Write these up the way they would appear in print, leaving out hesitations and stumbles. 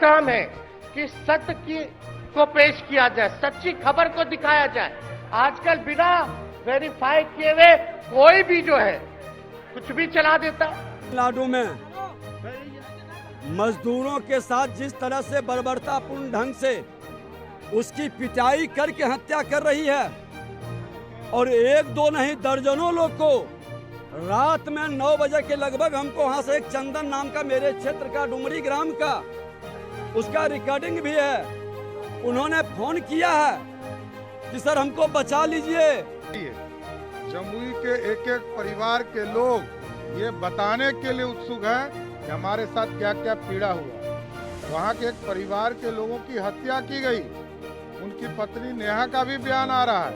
काम है कि सत्य की को पेश किया जाए, सच्ची खबर को दिखाया जाए। आजकल बिना वेरीफाई किए हुए कोई भी जो है कुछ भी चला देता है। तमिलनाडु में मजदूरों के साथ जिस तरह से बर्बरतापूर्ण ढंग से उसकी पिटाई करके हत्या कर रही है और एक दो नहीं दर्जनों लोग को रात में 9 बजे के लगभग हमको वहां से एक चंदन नाम का मेरे क्षेत्र का डुमरी ग्राम का उसका रिकॉर्डिंग भी है। उन्होंने फोन किया है कि सर हमको बचा लीजिए। जमुई के एक एक परिवार के लोग ये बताने के लिए उत्सुक हैं कि हमारे साथ क्या क्या पीड़ा हुआ। वहाँ के एक परिवार के लोगों की हत्या की गई, उनकी पत्नी नेहा का भी बयान आ रहा है।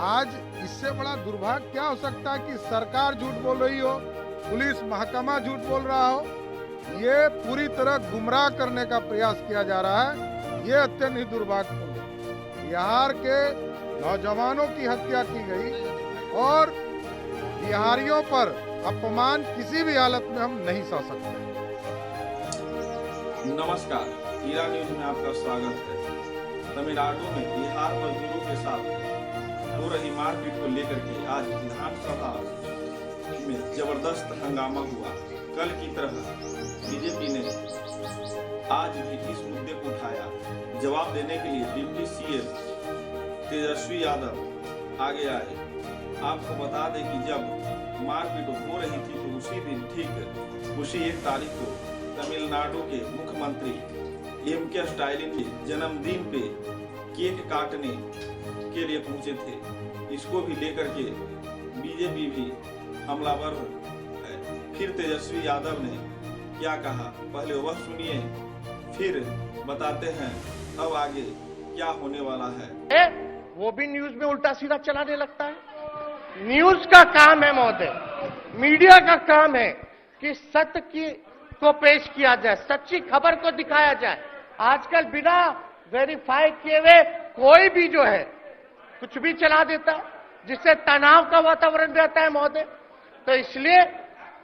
आज इससे बड़ा दुर्भाग्य क्या हो सकता है कि सरकार झूठ बोल रही हो, पुलिस महकमा झूठ बोल रहा हो। ये पूरी तरह गुमराह करने का प्रयास किया जा रहा है। ये अत्यंत ही दुर्भाग्यपूर्ण है। बिहार के नौजवानों की हत्या की गई और बिहारियों पर अपमान किसी भी हालत में हम नहीं सह सकते। नमस्कार, ईरा न्यूज में आपका स्वागत है। तमिलनाडु में बिहार मजदूरों के साथ हो रही मारपीट को लेकर के आज विधानसभा में जबरदस्त हंगामा हुआ। कल की तरह बीजेपी ने आज भी इस मुद्दे को उठाया। जवाब देने के लिए डिप्टी सीएम तेजस्वी यादव आगे आए। आपको बता दें कि जब मारपीट हो रही थी तो उसी दिन ठीक उसी 1 तारीख को तमिलनाडु के मुख्यमंत्री एम.के. स्टालिन के जन्मदिन पे केक काटने के लिए पहुंचे थे। इसको भी लेकर के बीजेपी भी हमलावर है। फिर तेजस्वी यादव ने क्या कहा, पहले वह सुनिए, फिर बताते हैं अब आगे क्या होने वाला है। वो भी न्यूज में उल्टा सीधा चलाने लगता है। न्यूज का काम है महोदय, मीडिया का काम है कि सत्य की को पेश किया जाए, सच्ची खबर को दिखाया जाए। आजकल बिना वेरीफाई किए हुए कोई भी जो है कुछ भी चला देता है, जिससे तनाव का वातावरण रहता है महोदय। तो इसलिए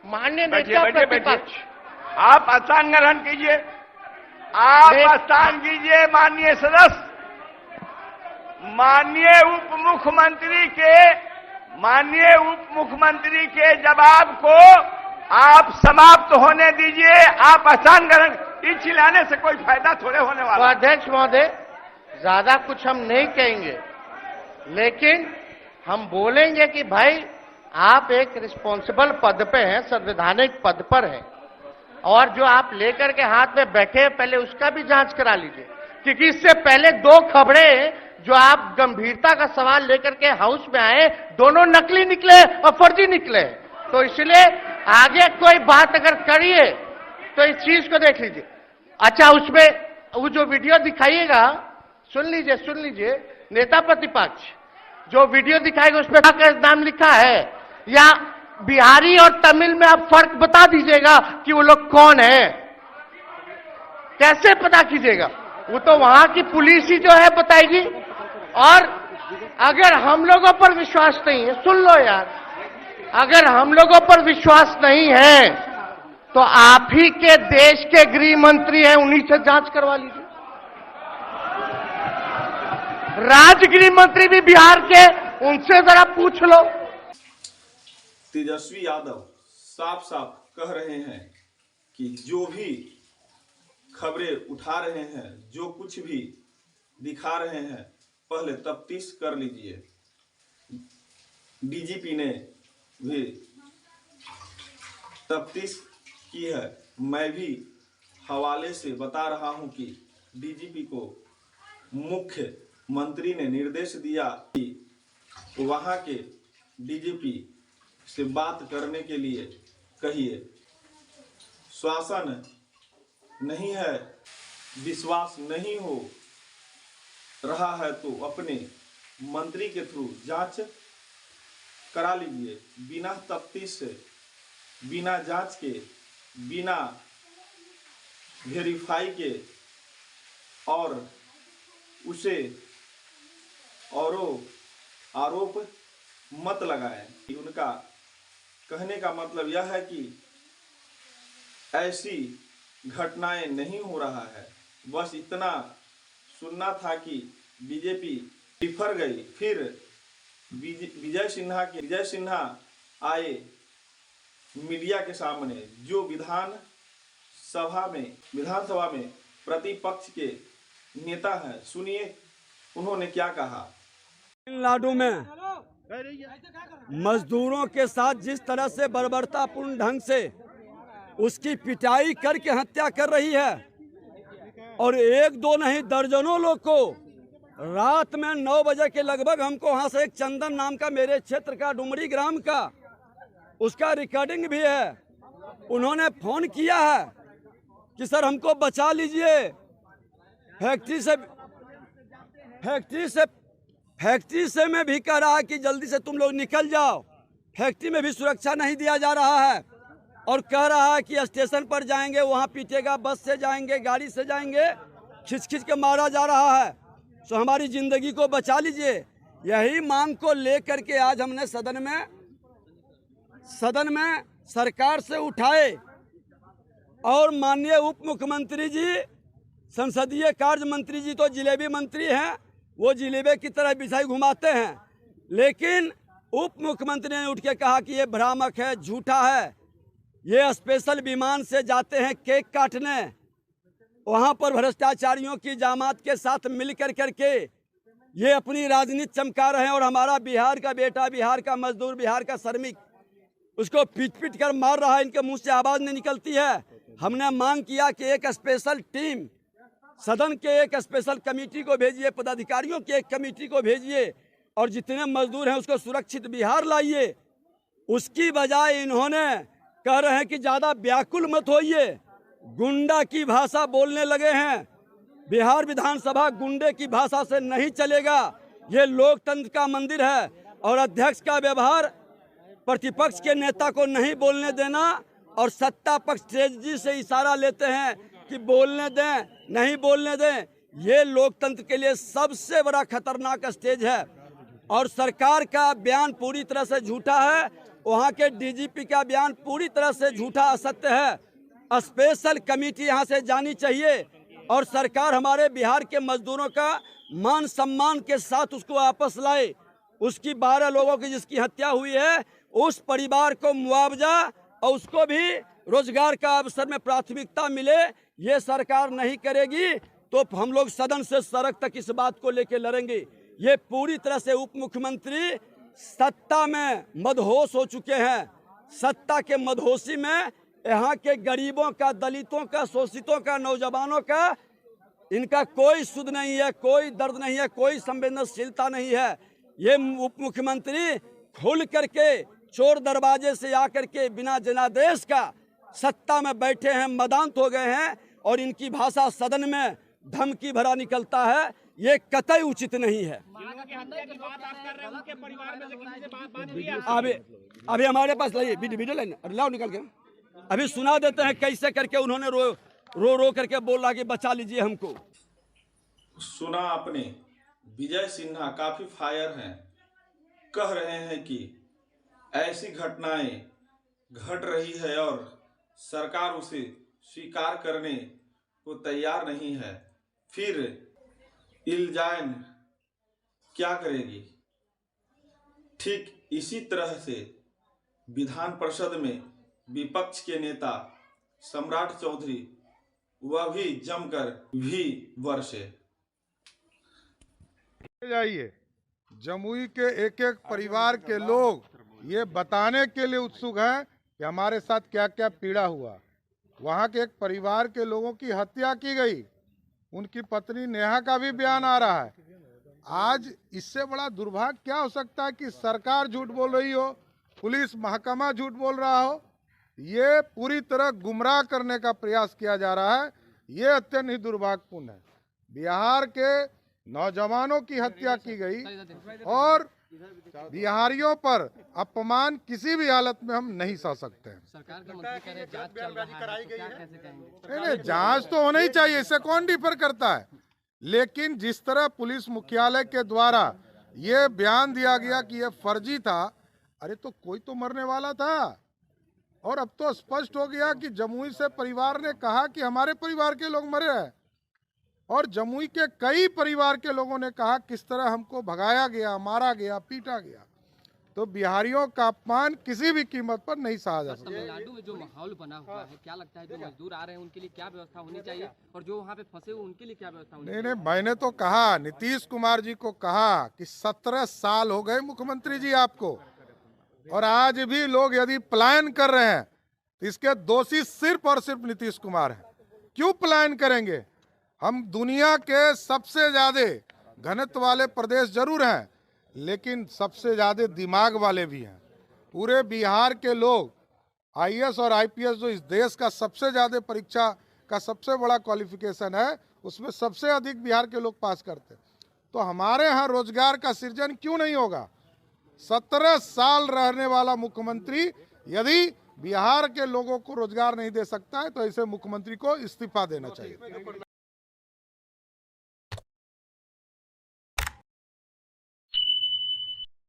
माननीय नेता प्रतिपक्ष, आप स्थान ग्रहण कीजिए, आप स्थान कीजिए। माननीय सदस्य, माननीय उप मुख्यमंत्री के जवाब को आप समाप्त होने दीजिए। आप स्थान ग्रहण, इस चिल्लाने से कोई फायदा थोड़े होने वाला। तो अध्यक्ष महोदय, ज्यादा कुछ हम नहीं कहेंगे, लेकिन हम बोलेंगे कि भाई आप एक रिस्पॉन्सिबल पद पे हैं, संवैधानिक पद पर हैं, और जो आप लेकर के हाथ में बैठे हैं पहले उसका भी जांच करा लीजिए। क्योंकि इससे पहले 2 खबरें जो आप गंभीरता का सवाल लेकर के हाउस में आए, दोनों नकली निकले और फर्जी निकले। तो इसलिए आगे कोई बात अगर करिए तो इस चीज को देख लीजिए। अच्छा, उसमें वो जो वीडियो दिखाइएगा, सुन लीजिए, नेता प्रतिपक्ष जो वीडियो दिखाएगा उसमें का नाम लिखा है या बिहारी और तमिल में आप फर्क बता दीजिएगा कि वो लोग कौन है। कैसे पता कीजिएगा? वो तो वहां की पुलिस ही जो है बताएगी। और अगर हम लोगों पर विश्वास नहीं है, सुन लो यार, अगर हम लोगों पर विश्वास नहीं है तो आप ही के देश के गृह मंत्री हैं, उन्हीं से जांच करवा लीजिए। राज्य गृह मंत्री भी बिहार के, उनसे जरा पूछ लो। तेजस्वी यादव साफ साफ कह रहे हैं कि जो भी खबरें उठा रहे हैं, जो कुछ भी दिखा रहे हैं, पहले तफ्तीश कर लीजिए। डीजीपी ने भी तफ्तीश की है। मैं भी हवाले से बता रहा हूं कि डीजीपी को मुख्य मंत्री ने निर्देश दिया कि वहां के डीजीपी से बात करने के लिए कहिए। शासन नहीं है, विश्वास नहीं हो रहा है तो अपने मंत्री के थ्रू जांच करा लीजिए। बिना तफ्तीश से, बिना जांच के, बिना वेरीफाई के और उसे आरोप मत लगाएं। उनका कहने का मतलब यह है कि ऐसी घटनाएं नहीं हो रहा है। बस इतना सुनना था कि बीजेपी बिफर गई। फिर विजय सिन्हा आए मीडिया के सामने, जो विधानसभा में प्रतिपक्ष के नेता हैं। सुनिए उन्होंने क्या कहा। तमिलनाडु में मजदूरों के साथ जिस तरह से बर्बरतापूर्ण ढंग से उसकी पिटाई करके हत्या कर रही है, और एक दो नहीं दर्जनों लोग को रात में 9 बजे के लगभग हमको वहां से एक चंदन नाम का, मेरे क्षेत्र का, डुमरी ग्राम का, उसका रिकॉर्डिंग भी है। उन्होंने फोन किया है कि सर हमको बचा लीजिए, फैक्ट्री से मैं भी कह रहा है कि जल्दी से तुम लोग निकल जाओ, फैक्ट्री में भी सुरक्षा नहीं दिया जा रहा है, और कह रहा है कि स्टेशन पर जाएंगे वहां पीटेगा, बस से जाएंगे, गाड़ी से जाएंगे, खिंच खिंच के मारा जा रहा है। सो हमारी जिंदगी को बचा लीजिए। यही मांग को लेकर के आज हमने सदन में सरकार से उठाए, और माननीय उप मुख्यमंत्री जी, संसदीय कार्य मंत्री जी तो जिलेबी मंत्री हैं, वो जिलेबे की तरह बिछाई घुमाते हैं, लेकिन उप मुख्यमंत्री ने उठ के कहा कि ये भ्रामक है, झूठा है। ये स्पेशल विमान से जाते हैं केक काटने, वहां पर भ्रष्टाचारियों की जामात के साथ मिल करके ये अपनी राजनीति चमका रहे हैं, और हमारा बिहार का बेटा, बिहार का मजदूर, बिहार का श्रमिक उसको पीट पीट कर मार रहा है, इनके मुंह से आवाज नहीं निकलती है। हमने मांग किया कि एक स्पेशल टीम, सदन के एक स्पेशल कमेटी को भेजिए, पदाधिकारियों की एक कमेटी को भेजिए, और जितने मजदूर हैं उसको सुरक्षित बिहार लाइए। उसकी बजाय इन्होंने कह रहे हैं कि ज्यादा व्याकुल मत होइए, गुंडा की भाषा बोलने लगे हैं। बिहार विधानसभा गुंडे की भाषा से नहीं चलेगा। ये लोकतंत्र का मंदिर है, और अध्यक्ष का व्यवहार प्रतिपक्ष के नेता को नहीं बोलने देना, और सत्ता पक्ष तेजी से इशारा लेते हैं कि बोलने दें, नहीं बोलने दें। ये लोकतंत्र के लिए सबसे बड़ा खतरनाक स्टेज है, और सरकार का बयान पूरी तरह से झूठा है, वहाँ के डीजीपी का बयान पूरी तरह से झूठा, असत्य है। स्पेशल कमेटी यहाँ से जानी चाहिए, और सरकार हमारे बिहार के मजदूरों का मान सम्मान के साथ उसको वापस लाए। उसकी 12 लोगों की जिसकी हत्या हुई है, उस परिवार को मुआवजा और उसको भी रोजगार का अवसर में प्राथमिकता मिले। ये सरकार नहीं करेगी तो हम लोग सदन से सड़क तक इस बात को लेकर लड़ेंगे। ये पूरी तरह से उप मुख्यमंत्री सत्ता में मदहोश हो चुके हैं। सत्ता के मदहोशी में यहाँ के गरीबों का, दलितों का, शोषितों का, नौजवानों का, इनका कोई सुध नहीं है, कोई दर्द नहीं है, कोई संवेदनशीलता नहीं है। ये उप मुख्यमंत्री खुल करके चोर दरवाजे से आकर के बिना जनादेश का सत्ता में बैठे हैं, मदांत हो गए हैं, और इनकी भाषा सदन में धमकी भरा निकलता है। ये कतई उचित नहीं है। अभी हमारे पास लाइए वीडियो लाइन, लाओ निकल के, अभी सुना देते हैं कैसे करके उन्होंने रो करके बोला कि बचा लीजिए हमको। सुना आपने, विजय सिन्हा काफी फायर हैं, कह रहे हैं कि ऐसी घटनाएं घट रही है और सरकार उसे स्वीकार करने को तैयार नहीं है। फिर इल्जाम क्या करेगी? ठीक इसी तरह से विधान परिषद में विपक्ष के नेता सम्राट चौधरी वह भी जमकर भी वर्षे। जाइए, जमुई के एक एक परिवार के लोग ये बताने के लिए उत्सुक हैं कि हमारे साथ क्या क्या पीड़ा हुआ। वहाँ के एक परिवार के लोगों की हत्या की गई, उनकी पत्नी नेहा का भी बयान आ रहा है। आज इससे बड़ा दुर्भाग्य क्या हो सकता है कि सरकार झूठ बोल रही हो, पुलिस महकमा झूठ बोल रहा हो। ये पूरी तरह गुमराह करने का प्रयास किया जा रहा है। ये अत्यंत ही दुर्भाग्यपूर्ण है। बिहार के नौजवानों की हत्या की गई, और बिहारियों पर अपमान किसी भी हालत में हम नहीं सह सकते हैं। नहीं, जांच तो होना ही चाहिए, इससे कौन डिफर करता है। लेकिन जिस तरह पुलिस मुख्यालय के द्वारा ये बयान दिया गया कि ये फर्जी था, अरे तो कोई तो मरने वाला था। और अब तो स्पष्ट हो गया कि जमुई से परिवार ने कहा कि हमारे परिवार के लोग मरे हैं। और जमुई के कई परिवार के लोगों ने कहा किस तरह हमको भगाया गया, मारा गया, पीटा गया। तो बिहारियों का अपमान किसी भी कीमत पर नहीं सहा जा सकता। तमिलनाडु में जो माहौल बना हुआ है, क्या लगता है जो मजदूर आ रहे हैं उनके लिए क्या व्यवस्था होनी चाहिए और जो वहाँ पे फंसे हुए उनके लिए क्या व्यवस्था होनी चाहिए? नहीं, मैंने तो कहा, नीतीश कुमार जी को कहा कि 17 साल हो गए मुख्यमंत्री जी आपको, और आज भी लोग यदि पलायन कर रहे हैं तो इसके दोषी सिर्फ और सिर्फ नीतीश कुमार हैं। क्यों पलायन करेंगे? हम दुनिया के सबसे ज्यादा घनत्व वाले प्रदेश जरूर हैं, लेकिन सबसे ज्यादा दिमाग वाले भी हैं। पूरे बिहार के लोग आईएएस और आईपीएस, जो इस देश का सबसे ज्यादा परीक्षा का सबसे बड़ा क्वालिफिकेशन है, उसमें सबसे अधिक बिहार के लोग पास करते हैं। तो हमारे यहाँ रोजगार का सृजन क्यों नहीं होगा? 17 साल रहने वाला मुख्यमंत्री यदि बिहार के लोगों को रोजगार नहीं दे सकता है तो ऐसे मुख्यमंत्री को इस्तीफा देना चाहिए।